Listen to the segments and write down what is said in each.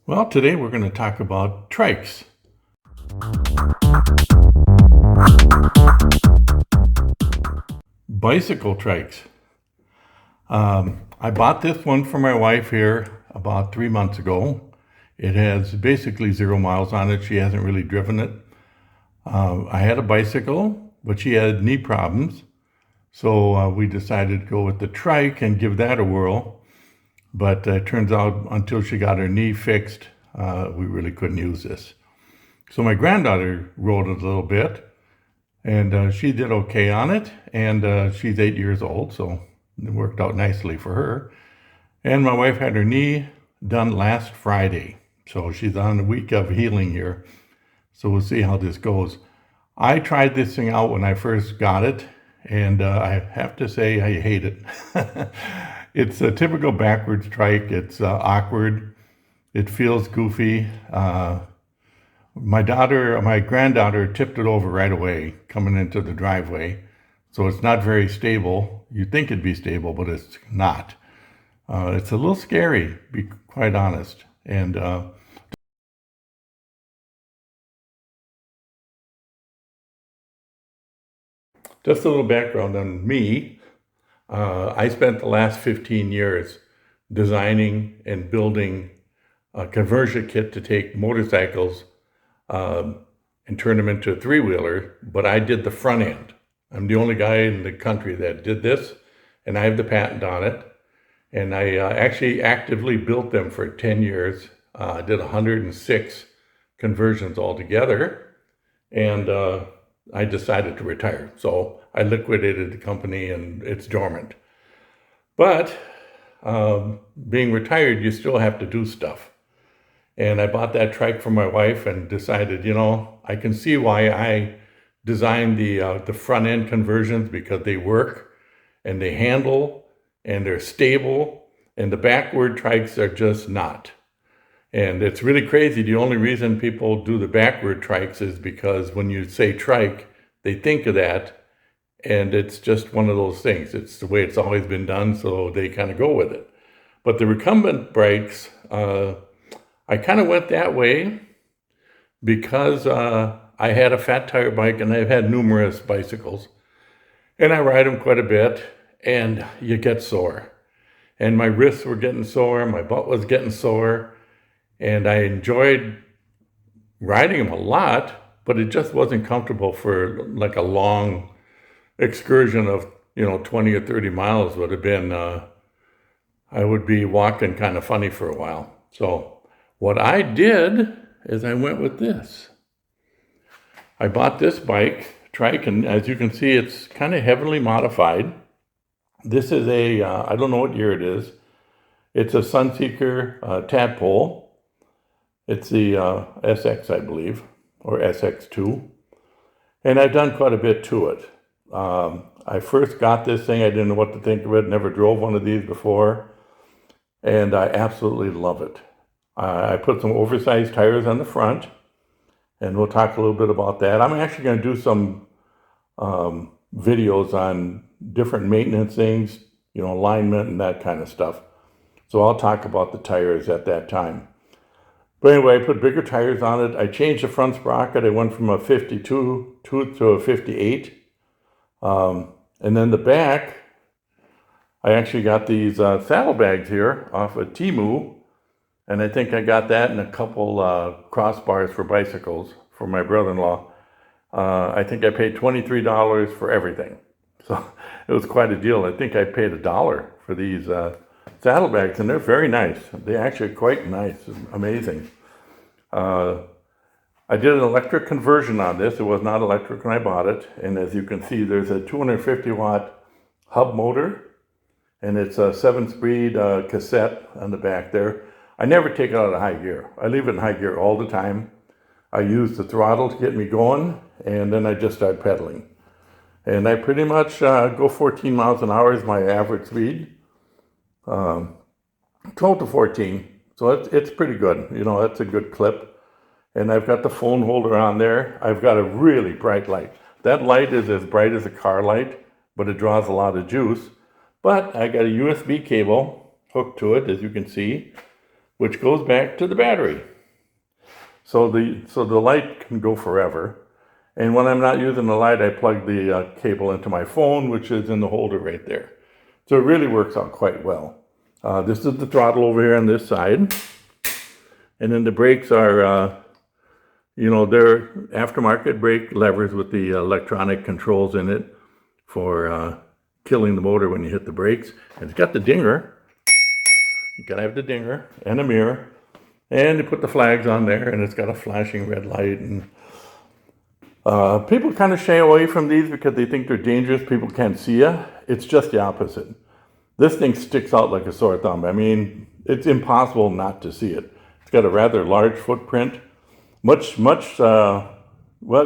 Well, today we're going to talk about trikes. Bicycle trikes. I bought this one for my wife here about 3 months ago. It has basically 0 miles on it. She hasn't really driven it. I had a bicycle, but she had knee problems. So we decided to go with the trike and give that a whirl. But it turns out until she got her knee fixed, we really couldn't use this. So my granddaughter rode it a little bit, and she did okay on it. And she's 8 years old, so it worked out nicely for her. And my wife had her knee done last Friday. So she's on a week of healing here. So we'll see how this goes. I tried this thing out when I first got it, and I have to say I hate it. It's a typical backwards trike. It's awkward. It feels goofy. My granddaughter tipped it over right away coming into the driveway. So it's not very stable. You'd think it'd be stable, but it's not. It's a little scary, to be quite honest. And just a little background on me. I spent the last 15 years designing and building a conversion kit to take motorcycles and turn them into a three-wheeler, but I did the front end. I'm the only guy in the country that did this, and I have the patent on it. And I actually actively built them for 10 years. I did 106 conversions altogether, and I decided to retire. So I liquidated the company and it's dormant. But being retired, you still have to do stuff. And I bought that trike for my wife and decided, I can see why I designed the front end conversions, because they work and they handle and they're stable, and the backward trikes are just not. And it's really crazy. The only reason people do the backward trikes is because when you say trike, they think of that, and it's just one of those things. It's the way it's always been done, so they kind of go with it. But the recumbent bikes, I kind of went that way because I had a fat tire bike, and I've had numerous bicycles, and I ride them quite a bit, and you get sore. And my wrists were getting sore, my butt was getting sore, and I enjoyed riding them a lot, but it just wasn't comfortable for like a long excursion of 20 or 30 miles. Would have been I would be walking kind of funny for a while. So what I did is I went with this. I bought this trike, and as you can see, it's kind of heavily modified. This is I don't know what year it is. It's a Sunseeker tadpole. It's the SX, I believe, or SX2. And I've done quite a bit to it. I first got this thing, I didn't know what to think of it, never drove one of these before, and I absolutely love it. I put some oversized tires on the front, and we'll talk a little bit about that. I'm actually going to do some videos on different maintenance things, alignment and that kind of stuff. So I'll talk about the tires at that time. But anyway, I put bigger tires on it. I changed the front sprocket. I went from a 52 to a 58. And then the back, I actually got these saddlebags here off of Temu. And I think I got that and a couple crossbars for bicycles for my brother-in-law. I think I paid $23 for everything. So it was quite a deal. I think I paid $1 for these saddlebags, and they're very nice. They're actually quite nice, amazing. I did an electric conversion on this. It was not electric when I bought it. And as you can see, there's a 250 watt hub motor, and it's a 7-speed cassette on the back there. I never take it out of high gear. I leave it in high gear all the time. I use the throttle to get me going, and then I just start pedaling. And I pretty much go 14 miles an hour is my average speed. 12 to 14. So it's pretty good. That's a good clip. And I've got the phone holder on there. I've got a really bright light. That light is as bright as a car light, but it draws a lot of juice. But I got a USB cable hooked to it, as you can see. which goes back to the battery. So the light can go forever. And when I'm not using the light, I plug the cable into my phone, which is in the holder right there. So it really works out quite well. This is the throttle over here on this side. And then the brakes are, they're aftermarket brake levers with the electronic controls in it for killing the motor when you hit the brakes. And it's got the dinger. You gotta have the dinger and a mirror. And you put the flags on there, and it's got a flashing red light. And people kind of shy away from these because they think they're dangerous. People can't see you. It's just the opposite. This thing sticks out like a sore thumb. I mean, it's impossible not to see it. It's got a rather large footprint. It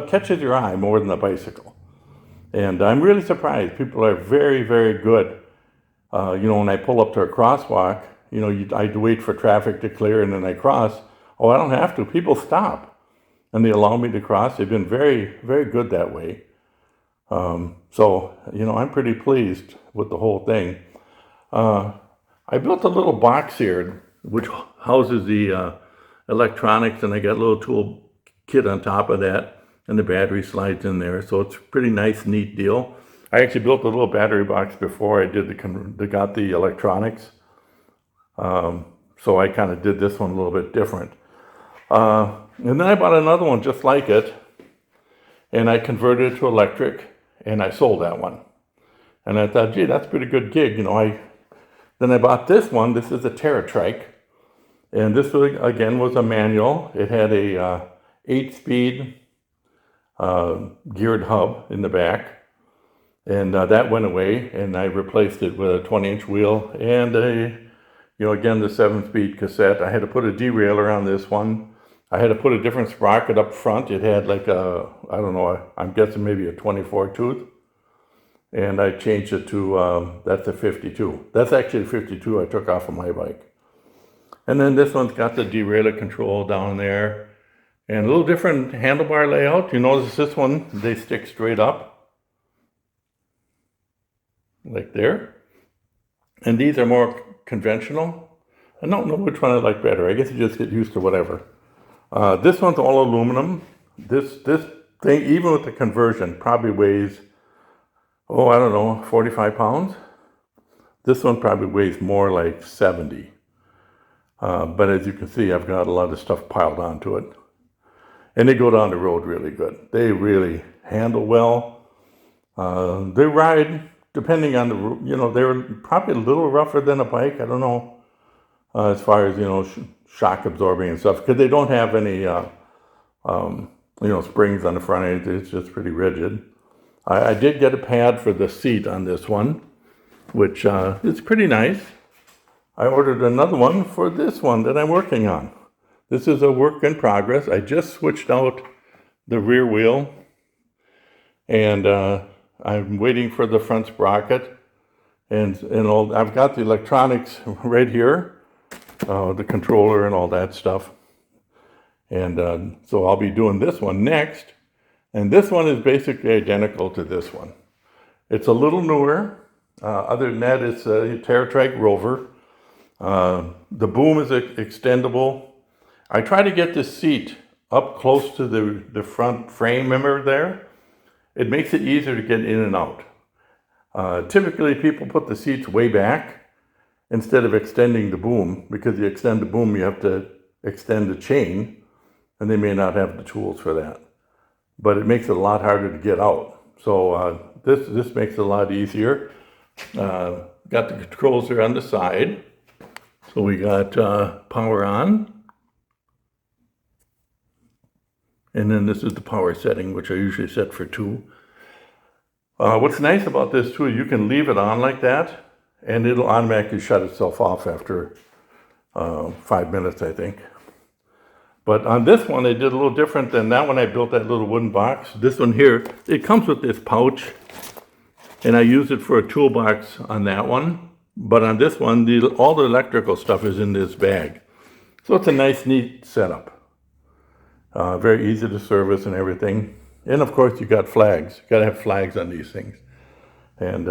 catches your eye more than a bicycle. And I'm really surprised. People are very, very good. When I pull up to a crosswalk, I'd wait for traffic to clear and then I cross. Oh, I don't have to. People stop and they allow me to cross. They've been very, very good that way. I'm pretty pleased with the whole thing. I built a little box here which houses the electronics, and I got a little tool kit on top of that, and the battery slides in there. So it's a pretty nice, neat deal. I actually built a little battery box before I did got the electronics. So I kind of did this one a little bit different. And then I bought another one just like it, and I converted it to electric, and I sold that one. And I thought, gee, that's a pretty good gig. Then I bought this one. This is a Trike, and this again was a manual. It had a 8-speed geared hub in the back. And that went away, and I replaced it with a 20-inch wheel and again, the 7-speed cassette. I had to put a derailleur on this one. I had to put a different sprocket up front. It had like I'm guessing maybe a 24 tooth. And I changed it to, that's a 52. That's actually a 52 I took off of my bike. And then this one's got the derailleur control down there. And a little different handlebar layout. You notice this one, they stick straight up. Like there. And these are more conventional. I don't know which one I like better. I guess you just get used to whatever. This one's all aluminum. This thing, even with the conversion, probably weighs, 45 pounds. This one probably weighs more like 70. But as you can see, I've got a lot of stuff piled onto it. And they go down the road really good. They really handle well. They ride, depending on the, they're probably a little rougher than a bike. I don't know, as far as, shock absorbing and stuff, because they don't have any, springs on the front end. It's just pretty rigid. I did get a pad for the seat on this one, which is pretty nice. I ordered another one for this one that I'm working on. This is a work in progress. I just switched out the rear wheel, and I'm waiting for the front sprocket, and I've got the electronics right here, the controller and all that stuff. And so I'll be doing this one next. And this one is basically identical to this one. It's a little newer. Other than that, it's a Trike Rover. The boom is extendable. I try to get the seat up close to the front frame, remember there? It makes it easier to get in and out. Typically, people put the seats way back instead of extending the boom, because you extend the boom, you have to extend the chain, and they may not have the tools for that. But it makes it a lot harder to get out. So this makes it a lot easier. Got the controls here on the side. So we got power on. And then this is the power setting, which I usually set for 2. What's nice about this too, you can leave it on like that, and it'll automatically shut itself off after 5 minutes, I think. But on this one, I did a little different than that one. I built that little wooden box. This one here, it comes with this pouch, and I used it for a toolbox on that one. But on this one, all the electrical stuff is in this bag. So it's a nice, neat setup. Very easy to service and everything. And of course, you got flags. You got to have flags on these things. And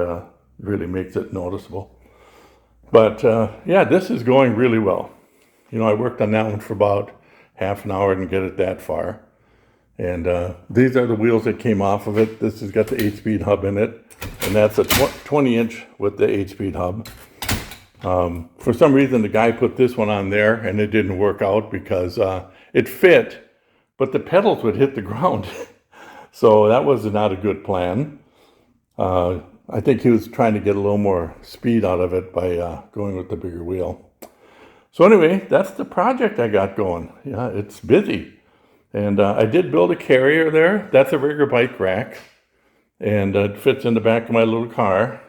really makes it noticeable. But yeah, this is going really well. I worked on that one for about half an hour, didn't get it that far. And these are the wheels that came off of it. This has got the 8-speed hub in it, and that's a 20-inch with the 8-speed hub. For some reason, the guy put this one on there, and it didn't work out because it fit, but the pedals would hit the ground. So that was not a good plan. I think he was trying to get a little more speed out of it by going with the bigger wheel. So anyway, that's the project I got going. Yeah, it's busy. And I did build a carrier there. That's a rigger bike rack. And it fits in the back of my little car.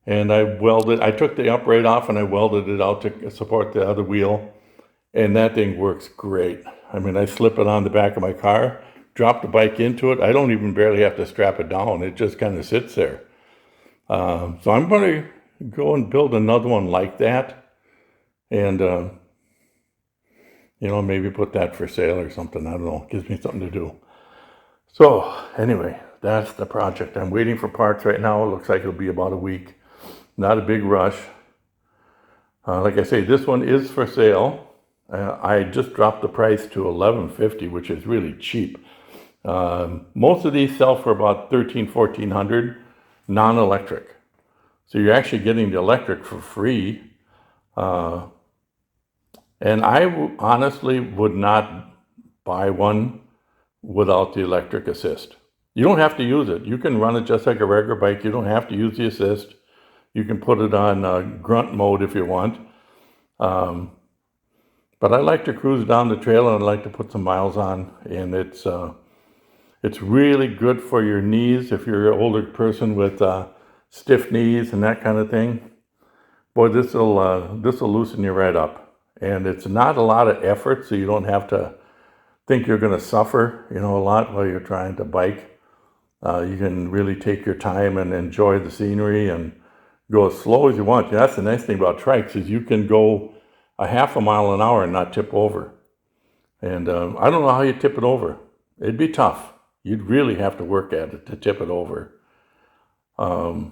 And I took the upright off and I welded it out to support the other wheel. And that thing works great. I mean, I slip it on the back of my car, drop the bike into it. I don't even barely have to strap it down. It just kind of sits there. So I'm going to go and build another one like that. And, maybe put that for sale or something. I don't know. It gives me something to do. So anyway, that's the project. I'm waiting for parts right now. It looks like it'll be about a week. Not a big rush. Like I say, this one is for sale. I just dropped the price to $11.50, which is really cheap. Most of these sell for about $1,300-1,400 non-electric. So you're actually getting the electric for free. And I honestly would not buy one without the electric assist. You don't have to use it. You can run it just like a regular bike. You don't have to use the assist. You can put it on grunt mode if you want. But I like to cruise down the trail and I like to put some miles on. And it's really good for your knees if you're an older person with stiff knees and that kind of thing. Boy, this will loosen you right up. And it's not a lot of effort, so you don't have to think you're going to suffer, a lot while you're trying to bike. You can really take your time and enjoy the scenery and go as slow as you want. That's the nice thing about trikes is you can go a half a mile an hour and not tip over. And I don't know how you tip it over. It'd be tough. You'd really have to work at it to tip it over. So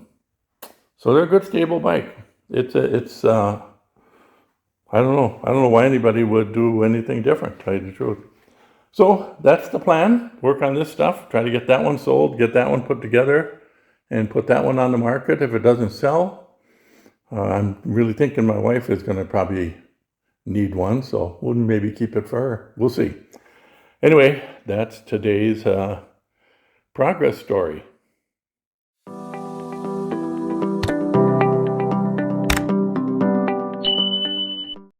they're a good stable bike. It's I don't know. I don't know why anybody would do anything different, to tell you the truth. So that's the plan. Work on this stuff. Try to get that one sold, get that one put together, and put that one on the market. If it doesn't sell, I'm really thinking my wife is going to probably need one, so we'll maybe keep it for her. We'll see. Anyway, that's today's progress story.